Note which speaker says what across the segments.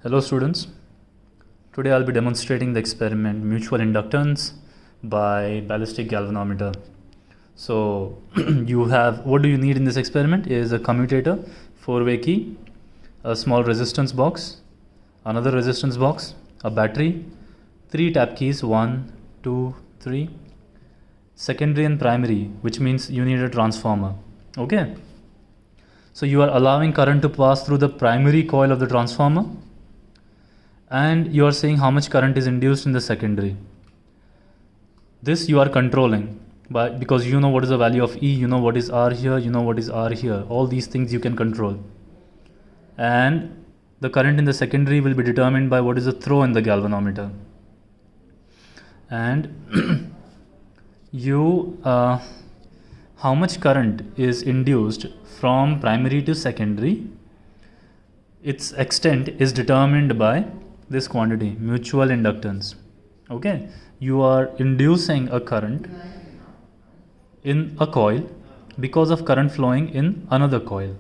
Speaker 1: Hello students, today I'll be demonstrating the experiment mutual inductance by ballistic galvanometer. So what do you need in this experiment is a commutator, 4-way key, a small resistance box, another resistance box, a battery, 3 tap keys, 1, 2, 3, secondary and primary, which means you need a transformer. Okay, so you are allowing current to pass through the primary coil of the transformer, and you are saying how much current is induced in the secondary. This you are controlling because you know what is the value of E, you know what is R here, you know what is R here. All these things you can control. And the current in the secondary will be determined by what is the throw in the galvanometer. And how much current is induced from primary to secondary, its extent is determined by this quantity, mutual inductance. Okay, you are inducing a current in a coil because of current flowing in another coil.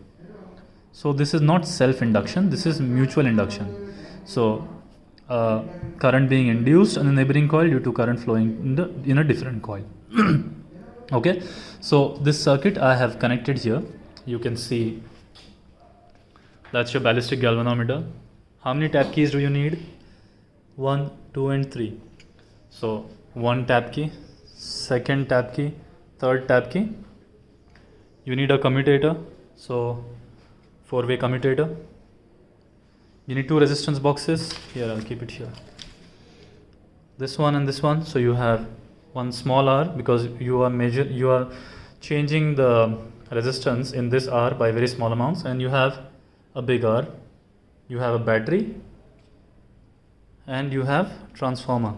Speaker 1: So this is not self-induction, this is mutual induction. So current being induced in the neighboring coil due to current flowing in a different coil. Okay, so this circuit I have connected here. You can see that's your ballistic galvanometer. How many tap keys do you need? 1, 2 and 3. So 1 tap key, 2nd tap key, 3rd tap key. You need a commutator, so 4-way commutator. You need 2 resistance boxes. Here, I'll keep it here. This one and this one. So you have one small R because you are changing the resistance in this R by very small amounts, and you have a big R. You have a battery and you have transformer.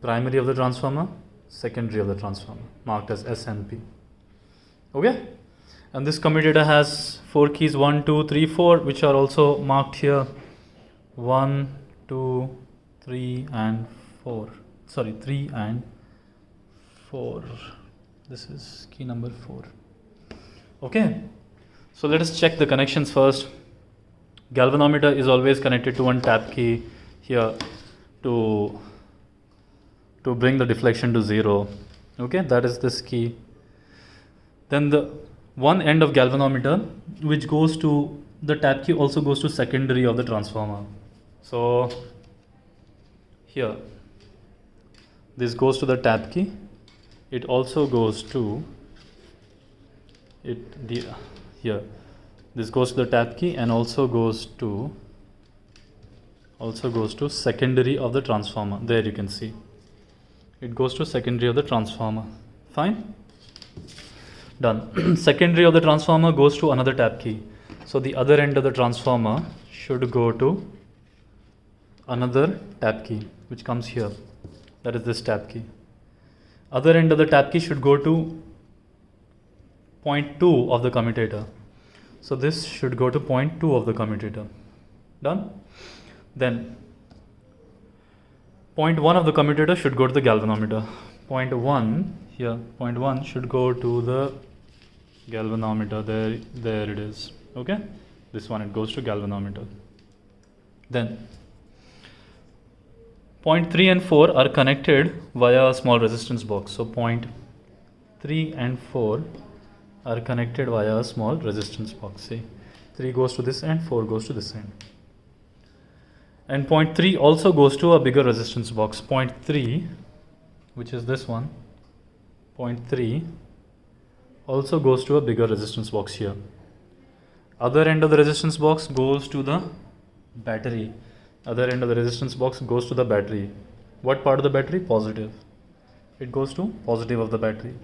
Speaker 1: Primary of the transformer, secondary of the transformer, marked as S and P. Okay, and this commutator has 4 keys, 1, 2, 3, 4, which are also marked here. 1, 2, 3 and 4. Sorry, 3 and 4. This is key number 4. Okay, so let us check the connections first. Galvanometer is always connected to one tap key here to bring the deflection to 0. Okay, that is this key. Then the one end of galvanometer which goes to the tap key also goes to secondary of the transformer. So here this goes to the tap key. It also goes to here. This goes to the tap key and also goes to secondary of the transformer. There you can see it goes to secondary of the transformer. Fine, done. Secondary of the transformer goes to another tap key, so the other end of the transformer should go to another tap key which comes here, that is this tap key. Other end of the tap key should go to point 2 of the commutator. So this should go to point 2 of the commutator. Done? Then point 1 of the commutator should go to the galvanometer. Point 1 here, point 1 should go to the galvanometer. There it is. Okay, this one, it goes to galvanometer. Then point 3 and 4 are connected via a small resistance box. So point 3 and 4 are connected via a small resistance box. See, 3 goes to this end, 4 goes to this end. And point 3 also goes to a bigger resistance box. Point 3, which is this one, point 3 also goes to a bigger resistance box here. Other end of the resistance box goes to the battery. Other end of the resistance box goes to the battery. What part of the battery? Positive. It goes to positive of the battery.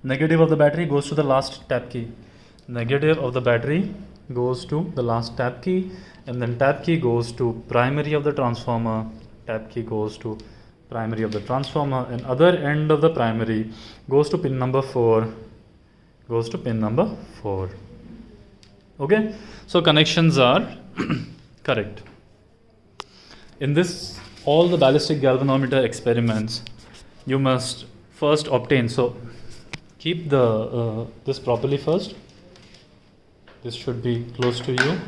Speaker 1: Negative of the battery goes to the last tap key. Negative of the battery goes to the last tap key, and then tap key goes to primary of the transformer. Tap key goes to primary of the transformer, and other end of the primary goes to pin number 4. Goes to pin number 4. Okay, so connections are correct. In this, all the ballistic galvanometer experiments, you must first obtain. So keep this properly first. This should be close to you.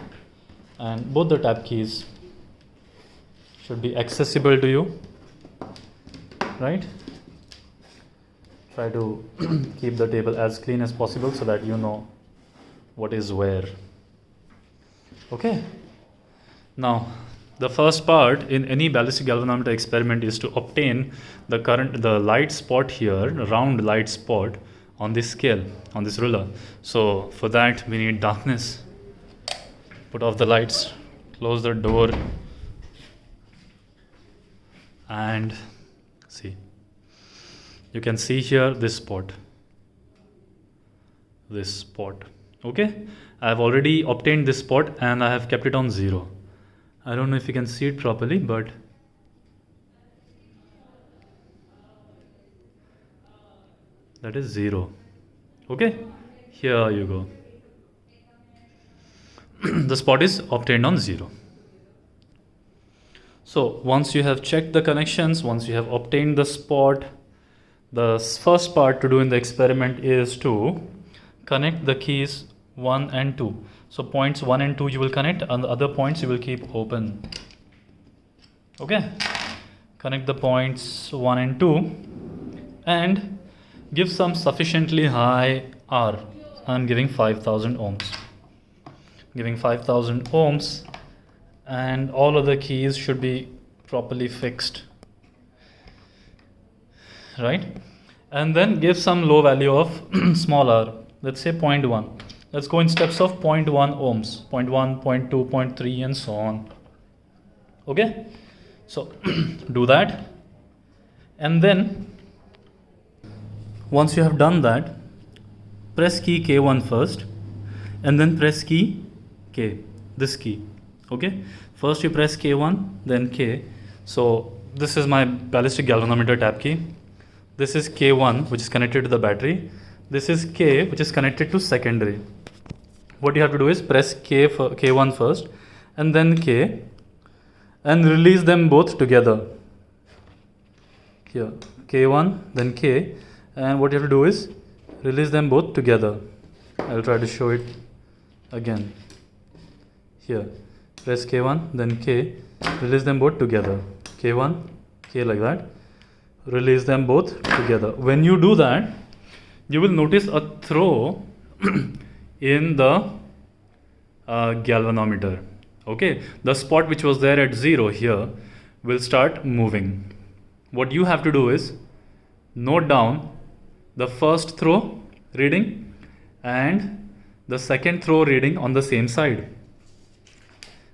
Speaker 1: and both the tab keys should be accessible to you, right? Try to keep the table as clean as possible so that you know what is where. Okay. Now, the first part in any ballistic galvanometer experiment is to obtain the light spot here, round light spot on this scale, on this ruler. So for that we need darkness. Put off the lights, close the door, and see. You can see here this spot. Okay, I have already obtained this spot and I have kept it on 0. I don't know if you can see it properly, but that is 0. Okay, here you go. The spot is obtained on 0. So once you have checked the connections, once you have obtained the spot, the first part to do in the experiment is to connect the keys 1 and 2. So points 1 and 2 you will connect, and the other points you will keep open. Okay, connect the points 1 and 2 and give some sufficiently high R. I'm giving 5000 ohms. Giving 5000 ohms, and all of the keys should be properly fixed, right? And then give some low value of small r, let's say 0.1. Let's go in steps of 0.1 ohms, 0.1, 0.2, 0.3 and so on. Okay, so do that, and then once you have done that, press key K1 first and then press key K, this key. Okay, first you press K1 then K. So this is my ballistic galvanometer tab key. This is K1 which is connected to the battery. This is K which is connected to secondary. What you have to do is press K1 first and then K and release them both together. Here K1 then K, and what you have to do is release them both together. I'll try to show it again. Here press K1 then K, release them both together. K1 K, like that. Release them both together. When you do that, you will notice a throw in the galvanometer. Okay, the spot which was there at 0 here will start moving. What you have to do is note down the first throw reading and the second throw reading on the same side.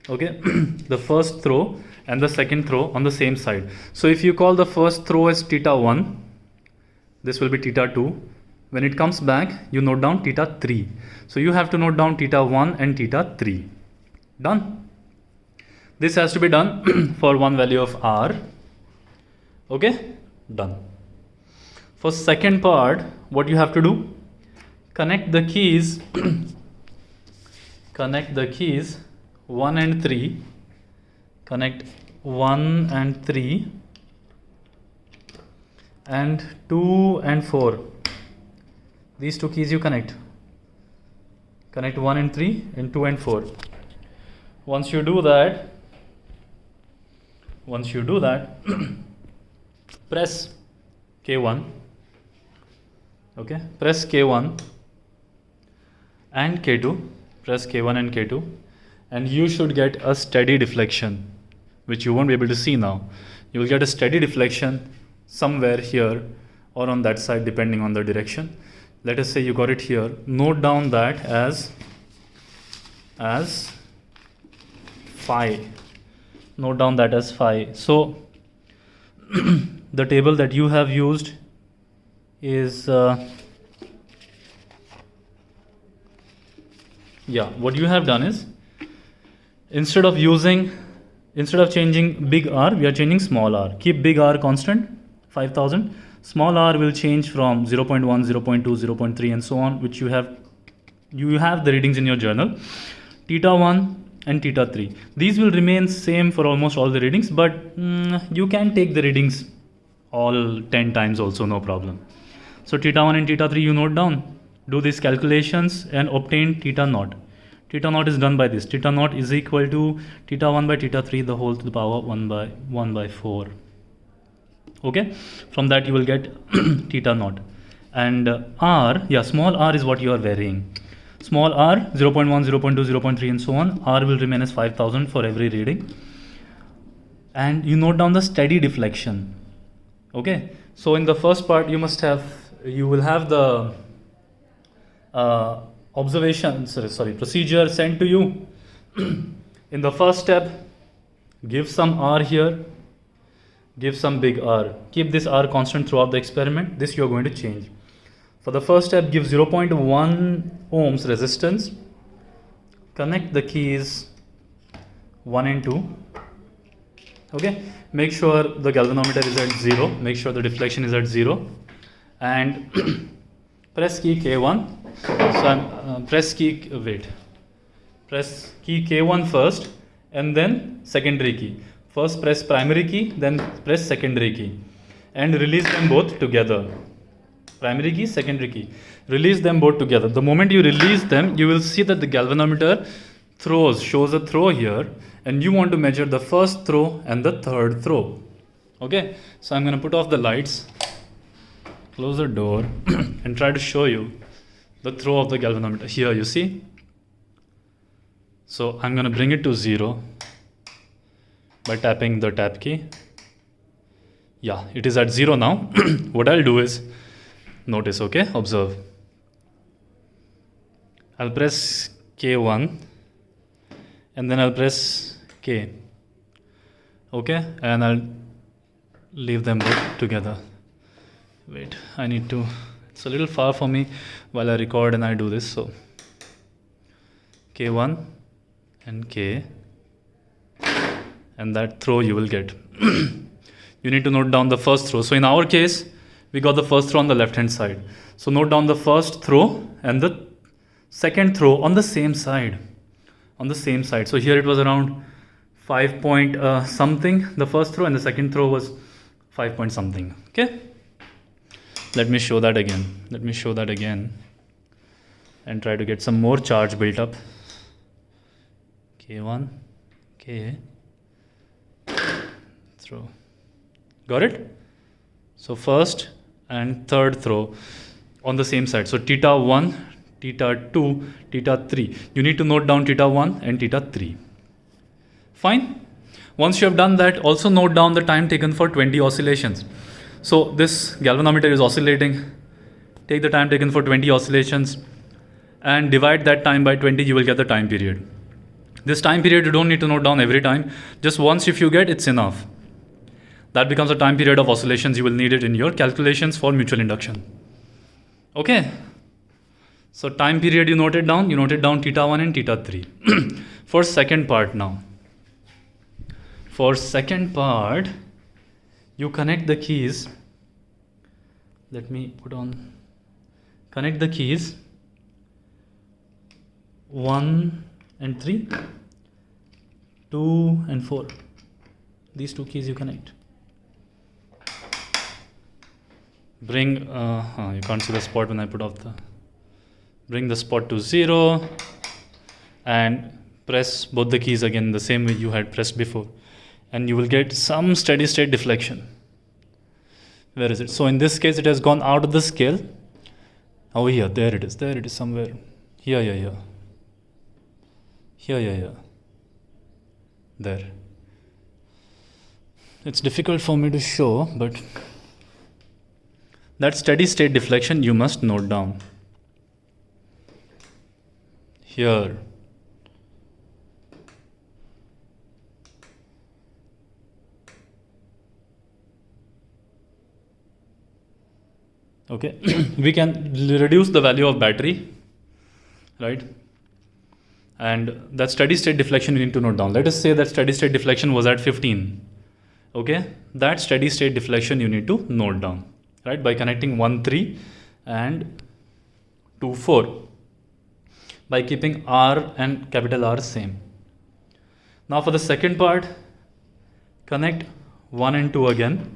Speaker 1: Okay, the first throw and the second throw on the same side. So if you call the first throw as theta 1, this will be theta 2. When it comes back, you note down theta 3. So you have to note down theta 1 and theta 3. Done. This has to be done for one value of R. Okay, done. For second part, what you have to do, connect the keys 1 and 3, connect 1 and 3 and 2 and 4. These two keys you connect 1 and 3 and 2 and 4. Once you do that press K1. Okay, press K1 and K2, press K1 and K2, and you should get a steady deflection, which you won't be able to see now. You will get a steady deflection somewhere here or on that side depending on the direction. Let us say you got it here. Note down that as phi. Note down that as phi. So the table that you have used is what you have done is, instead of changing big R, we are changing small r. Keep big R constant, 5000. Small r will change from 0.1, 0.2, 0.3 and so on, which you have the readings in your journal. Theta 1 and theta 3. These will remain same for almost all the readings, but you can take the readings all 10 times also, no problem. So theta 1 and theta 3 you note down. Do these calculations and obtain theta naught. Theta naught is done by this. Theta naught is equal to theta 1 by theta 3 the whole to the power 1 by 4. Okay, from that you will get theta naught. And r, yeah, small r is what you are varying. Small r 0.1, 0.2, 0.3 and so on. R will remain as 5000 for every reading. And you note down the steady deflection. Okay, so in the first part you will have the procedure sent to you. In the first step, give some r here, give some big R. Keep this R constant throughout the experiment. This you are going to change. For the first step, give 0.1 ohms resistance. Connect the keys 1 and 2. Okay. Make sure the galvanometer is at 0. Make sure the deflection is at 0. And press key K1. So press key K1 first and then secondary key. First press primary key, then press secondary key and release them both together. Primary key, secondary key. Release them both together. The moment you release them, you will see that the galvanometer shows a throw here, and you want to measure the first throw and the third throw. Okay, so I'm going to put off the lights, close the door and try to show you the throw of the galvanometer. Here you see. So I'm going to bring it to 0 by tapping the tap key. Yeah, it is at 0 now. What I'll do is, notice, okay, observe. I'll press K1 and then I'll press K. Okay, and I'll leave them both together. Wait, it's a little far for me while I record and I do this. So K1 and K, and that throw you will get. You need to note down the first throw. So in our case, we got the first throw on the left hand side. So note down the first throw and the second throw on the same side. So here it was around 5 point something, the first throw, and the second throw was 5 point something. Okay. Let me show that again. And try to get some more charge built up. K1, K, throw. Got it? So first and third throw on the same side. So theta 1, theta 2, theta 3. You need to note down theta 1 and theta 3. Fine. Once you have done that, also note down the time taken for 20 oscillations. So this galvanometer is oscillating. Take the time taken for 20 oscillations and divide that time by 20. You will get the time period. This time period you don't need to note down every time. Just once if you get, it's enough. That becomes a time period of oscillations. You will need it in your calculations for mutual induction. Okay. So time period you noted down theta 1 and theta 3. For second part now. For second part, you connect the keys. Let me connect the keys 1 and 3, 2 and 4. These two keys you connect. Bring, you can't see the spot when I put off bring the spot to 0 and press both the keys again the same way you had pressed before, and you will get some steady state deflection. Where is it? So in this case it has gone out of the scale. Oh, here, there it is somewhere. Here. There. It's difficult for me to show, but that steady state deflection you must note down. Here. Okay, we can reduce the value of battery, right? And that steady state deflection you need to note down. Let us say that steady state deflection was at 15. Okay, that steady state deflection you need to note down, right? By connecting 1, 3 and 2, 4. By keeping R and capital R same. Now for the second part, connect 1 and 2 again.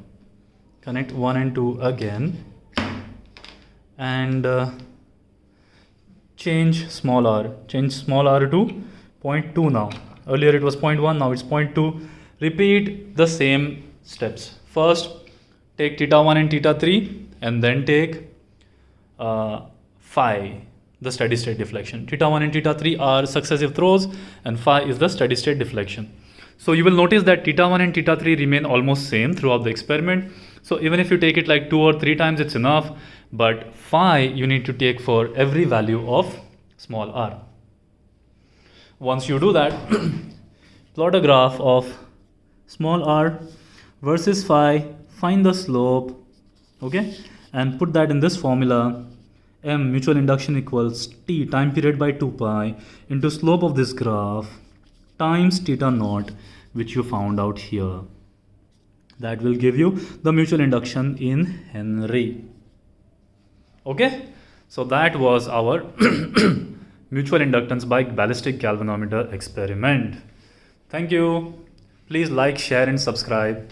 Speaker 1: And change small r to 0.2 now. Earlier it was 0.1, now it's 0.2. Repeat the same steps. First take theta 1 and theta 3 and then take phi, the steady state deflection. Theta 1 and theta 3 are successive throws and phi is the steady state deflection. So you will notice that theta 1 and theta 3 remain almost same throughout the experiment. So even if you take it like 2 or 3 times, it's enough. But phi you need to take for every value of small r. Once you do that, plot a graph of small r versus phi, find the slope, okay, and put that in this formula. M mutual induction equals t time period by 2 pi into slope of this graph times theta naught, which you found out here. That will give you the mutual induction in Henry. Okay, so that was our mutual inductance by ballistic galvanometer experiment. Thank you. Please like, share and subscribe.